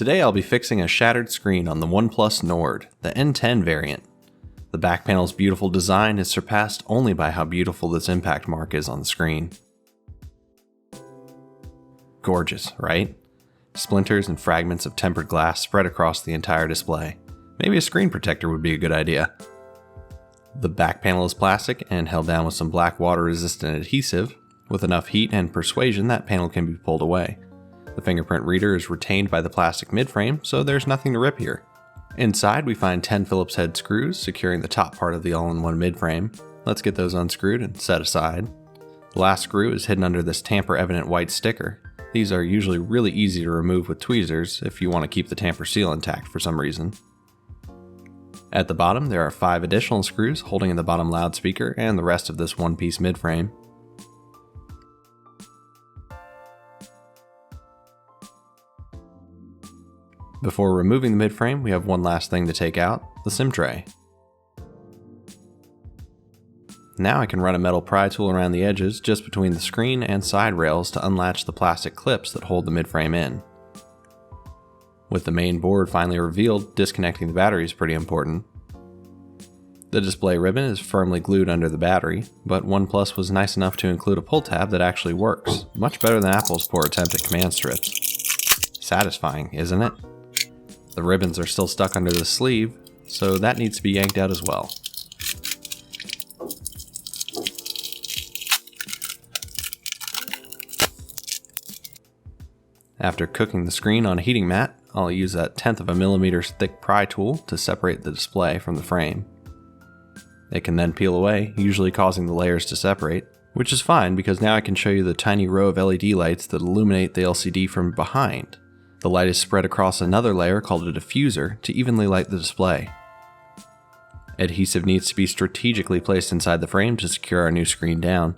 Today I'll be fixing a shattered screen on the OnePlus Nord, the N10 variant. The back panel's beautiful design is surpassed only by how beautiful this impact mark is on the screen. Gorgeous, right? Splinters and fragments of tempered glass spread across the entire display. Maybe a screen protector would be a good idea. The back panel is plastic and held down with some black water-resistant adhesive. With enough heat and persuasion, that panel can be pulled away. The fingerprint reader is retained by the plastic midframe, so there's nothing to rip here. Inside, we find 10 Phillips head screws securing the top part of the all-in-one midframe. Let's get those unscrewed and set aside. The last screw is hidden under this tamper-evident white sticker. These are usually really easy to remove with tweezers if you want to keep the tamper seal intact for some reason. At the bottom, there are 5 additional screws holding in the bottom loudspeaker and the rest of this one-piece midframe. Before removing the midframe, we have one last thing to take out, the SIM tray. Now I can run a metal pry tool around the edges just between the screen and side rails to unlatch the plastic clips that hold the midframe in. With the main board finally revealed, disconnecting the battery is pretty important. The display ribbon is firmly glued under the battery, but OnePlus was nice enough to include a pull tab that actually works, much better than Apple's poor attempt at command strips. Satisfying, isn't it? The ribbons are still stuck under the sleeve, so that needs to be yanked out as well. After cooking the screen on a heating mat, I'll use a 1/10 of a millimeter thick pry tool to separate the display from the frame. It can then peel away, usually causing the layers to separate, which is fine because now I can show you the tiny row of LED lights that illuminate the LCD from behind. The light is spread across another layer called a diffuser to evenly light the display. Adhesive needs to be strategically placed inside the frame to secure our new screen down.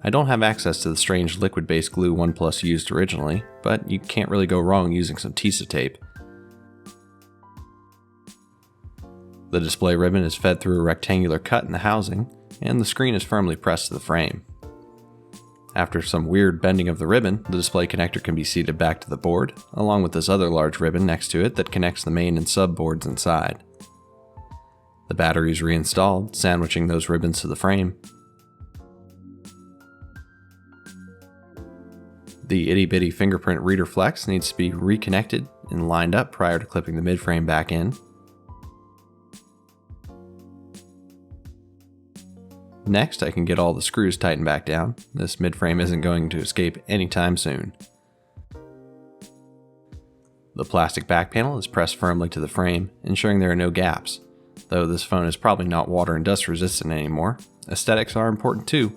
I don't have access to the strange liquid-based glue OnePlus used originally, but you can't really go wrong using some Tesa tape. The display ribbon is fed through a rectangular cut in the housing, and the screen is firmly pressed to the frame. After some weird bending of the ribbon, the display connector can be seated back to the board, along with this other large ribbon next to it that connects the main and sub boards inside. The battery is reinstalled, sandwiching those ribbons to the frame. The itty-bitty fingerprint reader flex needs to be reconnected and lined up prior to clipping the midframe back in. Next, I can get all the screws tightened back down. This midframe isn't going to escape anytime soon. The plastic back panel is pressed firmly to the frame, ensuring there are no gaps. Though this phone is probably not water and dust resistant anymore, aesthetics are important too.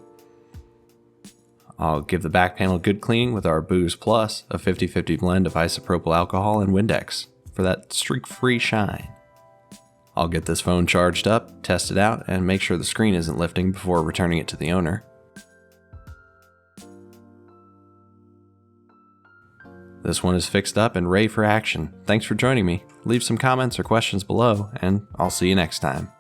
I'll give the back panel a good cleaning with our Booze Plus, a 50-50 blend of isopropyl alcohol and Windex, for that streak-free shine. I'll get this phone charged up, test it out, and make sure the screen isn't lifting before returning it to the owner. This one is fixed up and ready for action. Thanks for joining me. Leave some comments or questions below, and I'll see you next time.